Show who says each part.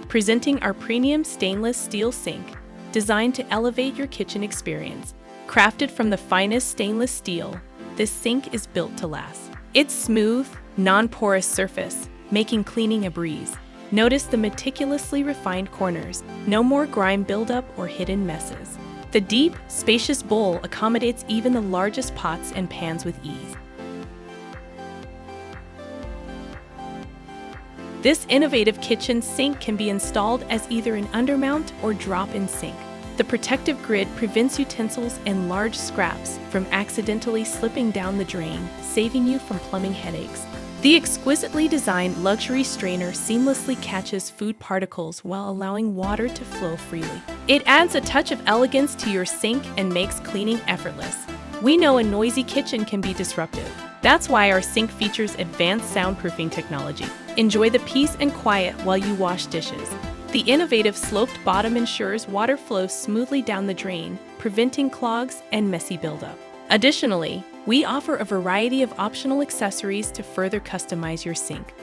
Speaker 1: Presenting our premium stainless steel sink, designed to elevate your kitchen experience. Crafted from the finest stainless steel, this sink is built to last. Its smooth, non-porous surface, making cleaning a breeze. Notice the meticulously refined corners, no more grime buildup or hidden messes. The deep, spacious bowl accommodates even the largest pots and pans with ease. This innovative kitchen sink can be installed as either an undermount or drop-in sink. The protective grid prevents utensils and large scraps from accidentally slipping down the drain, saving you from plumbing headaches. The exquisitely designed luxury strainer seamlessly catches food particles while allowing water to flow freely. It adds a touch of elegance to your sink and makes cleaning effortless. We know a noisy kitchen can be disruptive. That's why our sink features advanced soundproofing technology. Enjoy the peace and quiet while you wash dishes. The innovative sloped bottom ensures water flows smoothly down the drain, preventing clogs and messy buildup. Additionally, we offer a variety of optional accessories to further customize your sink.